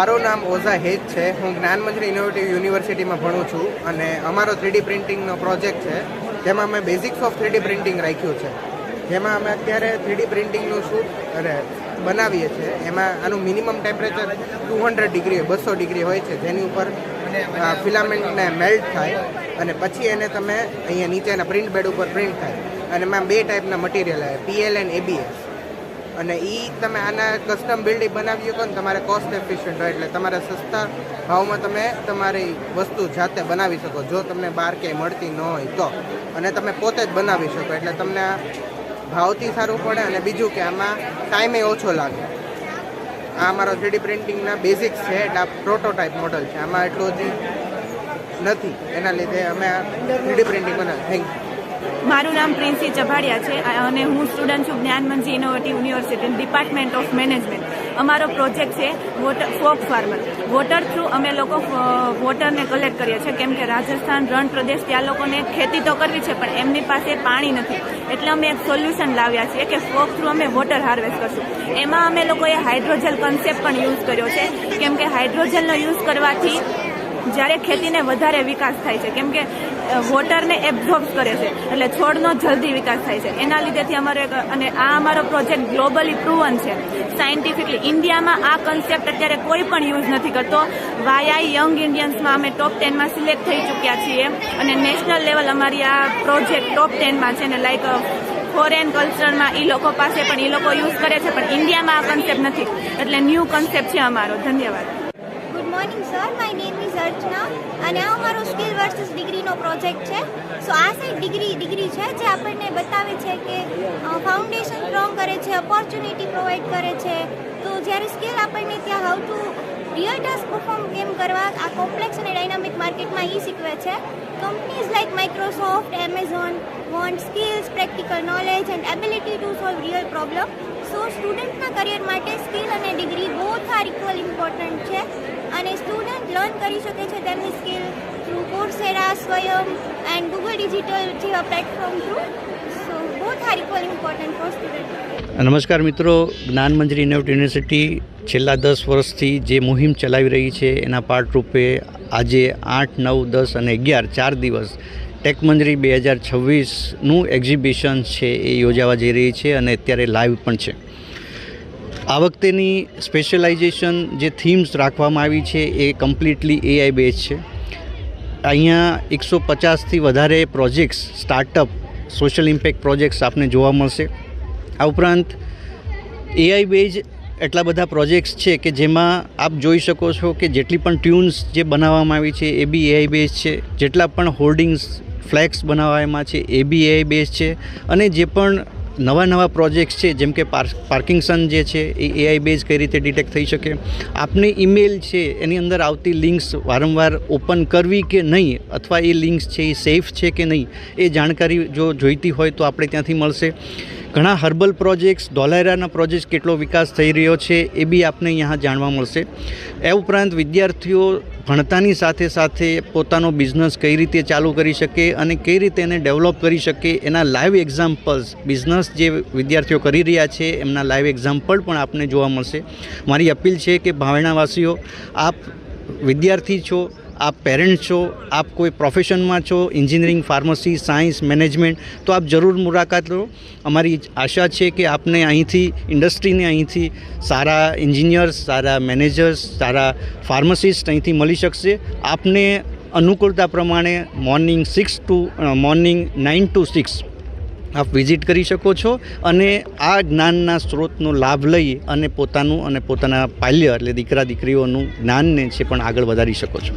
મારું નામ ઓઝા હેજ છે। હું જ્ઞાનમંજરી ઇનોવેટિવ યુનિવર્સિટીમાં ભણું છું અને અમારો 3D પ્રિન્ટિંગનો પ્રોજેક્ટ છે જેમાં અમે બેઝિક્સ ઓફ 3D પ્રિન્ટિંગ રાખ્યું છે, જેમાં અમે અત્યારે 3D પ્રિન્ટિંગનું બનાવીએ છીએ। એમાં આનું મિનિમમ ટેમ્પરેચર 200 ડિગ્રી 200 ડિગ્રી હોય છે, જેની ઉપર ફિલામેન્ટને મેલ્ટ થાય અને પછી એને તમે અહીંયા નીચેના પ્રિન્ટ બેડ ઉપર પ્રિન્ટ થાય। અને એમાં બે ટાઈપના મટીરિયલ આવે, PL અને ABS। અને તમે આના કસ્ટમ બિલ્ડિંગ બનાવી શકો ને તમારે કોસ્ટ એફિશિયન્ટ હોય, એટલે તમારે સસ્તા ભાવમાં તમે તમારી વસ્તુ જાતે બનાવી શકો જો તમને બહાર ક્યાંય મળતી ન હોય તો, અને તમે પોતે જ બનાવી શકો, એટલે તમને ભાવથી સારું પડે અને બીજું કે આમાં ટાઈમે ઓછો લાગે। આ અમારો 3D પ્રિન્ટિંગના બેઝિક્સ છે, એટલે આ પ્રોટોટાઇપ મોડલ છે, આમાં એટલું હજી નથી, એના લીધે અમે આ 3D પ્રિન્ટિંગ બનાવી। Thank you. મારું નામ પ્રિન્સી ચભાડિયા છે અને હું સ્ટુડન્ટ છું Gyanmanjari innovative university department of management. અમારો પ્રોજેક્ટ છે ફોક ફાર્મર। વોટર થ્રુ અમે લોકો વોટરને કલેક્ટ કરીએ છીએ, કેમ કે રાજસ્થાન રણ પ્રદેશ ત્યાં લોકોને ખેતી તો કરવી છે પણ એમની પાસે પાણી નથી, એટલે અમે એક સોલ્યુશન લાવ્યા છીએ કે ફોક થ્રુ અમે વોટર હાર્વેસ્ટ કરશું। એમાં અમે લોકોએ હાઇડ્રોજલ કન્સેપ્ટ પણ યુઝ કર્યો છે, કેમ કે હાઇડ્રોજલનો યુઝ કરવાથી જ્યારે ખેતીને વધારે વિકાસ થાય છે, કેમ કે વોટરને એબ્ઝોર્બ કરે છે એટલે છોડનો જલ્દી વિકાસ થાય છે। એના લીધેથી અમારો પ્રોજેક્ટ ગ્લોબલી પ્રૂવન છે સાયન્ટિફિકલી। ઇન્ડિયામાં આ કન્સેપ્ટ અત્યારે કોઈ પણ યુઝ નથી કરતો। YI યંગ ઇન્ડિયન્સમાં અમે ટોપ 10માં સિલેક્ટ થઈ ચૂક્યા છીએ અને નેશનલ લેવલ અમારી આ પ્રોજેક્ટ ટોપ 10માં છે ને લાઈક ફોરેન કલ્ચરમાં એ લોકો પાસે પણ એ લોકો યુઝ કરે છે, પણ ઇન્ડિયામાં આ કન્સેપ્ટ નથી, એટલે ન્યૂ કન્સેપ્ટ છે અમારો। ધન્યવાદ। Good morning sir, my name is Archana અને આ અમારો સ્કિલ વર્સિસ ડિગ્રીનો પ્રોજેક્ટ છે। સો આ સાઈડ ડિગ્રી છે જે આપણને બતાવે છે કે ફાઉન્ડેશન સ્ટ્રોંગ કરે છે, ઓપોર્ચ્યુનિટી પ્રોવાઈડ કરે છે। તો જ્યારે સ્કિલ આપણને ત્યાં how to real task perform કેમ કરવા આ કોમ્પ્લેક્સ અને ડાયનામિક માર્કેટમાં શીખવે છે। Companies like Microsoft, Amazon want skills, practical knowledge and ability to solve real problem. So સ્ટુડન્ટના કરિયર માટે સ્કિલ અને degree both are equal important છે અને સ્ટુડન્ટ લર્ન કરી શકે છે તેમની સ્કિલ થ્રુ કોર્સેરા, સ્વયં એન્ડ ગૂગલ ડિજિટલ જેવા platform through. So both are equal important for student. નમસ્કાર મિત્રો, જ્ઞાનમંજરી ઇનોવેટિવ યુનિવર્સિટી છેલ્લા 10 વર્ષથી જે મુહિમ ચલાવી રહી છે એના પાર્ટરૂપે આજે 8, 9, 10 અને 11 4 દિવસ ટેકમંજરી 2026નું એક્ઝિબિશન છે એ યોજાવા જઈ રહી છે અને અત્યારે લાઈવ પણ છે। આ વખતેની સ્પેશિયલાઇઝેશન જે થીમ્સ રાખવામાં આવી છે એ કમ્પ્લીટલી AI બેઝ છે। અહીંયા 150થી વધારે projects, startup, social impact projects આપને જોવા મળશે। આ ઉપરાંત AI બેઝ એટલા બધા પ્રોજેક્ટ્સ છે કે જેમાં આપ જોઈ શકો છો કે જેટલી પણ ટ્યુન્સ જે બનાવવામાં આવી છે એ બી AI બેઝ છે, જેટલા પણ હોર્ડિંગ્સ, ફ્લેક્સ બનાવવામાં છે એ બી AI બેઝ છે, અને જે પણ નવા પ્રોજેક્ટ્સ છે જેમ કે પાર્કિંસન જે છે એ AI બેઝ કઈ રીતે ડિટેક્ટ થઈ શકે, આપને ઈમેલ છે એની અંદર આવતી લિંક્સ વારંવાર ઓપન કરવી કે નહીં, અથવા એ લિંક્સ છે એ સેફ છે કે નહીં, એ જાણકારી જો જોઈતી હોય તો આપણે ત્યાંથી મળશે। ઘણા હર્બલ પ્રોજેક્ટ્સ, ડોલેરાના પ્રોજેક્ટ્સ કેટલો વિકાસ થઈ રહ્યો છે એ બી આપને અહીંયા જાણવા મળશે। એ ઉપરાંત વિદ્યાર્થીઓ ભણતાની સાથે પોતાનો બિઝનેસ કઈ રીતે ચાલુ કરી શકે અને કઈ રીતે એને ડેવલપ કરી શકે એના લાઈવ એક્ઝામ્પલ્સ, બિઝનેસ જે વિદ્યાર્થીઓ કરી રહ્યા છે એમના લાઈવ એક્ઝામ્પલ પણ આપને જોવા મળશે। મારી અપીલ છે કે ભાવેણાવાસીઓ, આપ વિદ્યાર્થી છો, આપ પેરેન્ટ્સ છો, આપ કોઈ પ્રોફેશનમાં છો, એન્જિનિયરિંગ, ફાર્મસી, સાયન્સ, મેનેજમેન્ટ, તો આપ જરૂર મુલાકાત લો। અમારી આશા છે કે આપને અહીંથી ઇન્ડસ્ટ્રીને અહીંથી સારા એન્જિનિયર્સ, સારા મેનેજર્સ, સારા ફાર્મસિસ્ટ અહીંથી મળી શકશે। આપને અનુકૂળતા પ્રમાણે મોર્નિંગ 9 to 6 આપ વિઝિટ કરી શકો છો અને આ જ્ઞાનના સ્ત્રોતનો લાભ લઈ અને પોતાના પાલ્ય એટલે દીકરા દીકરીઓનું જ્ઞાનને છે પણ આગળ વધારી શકો છો।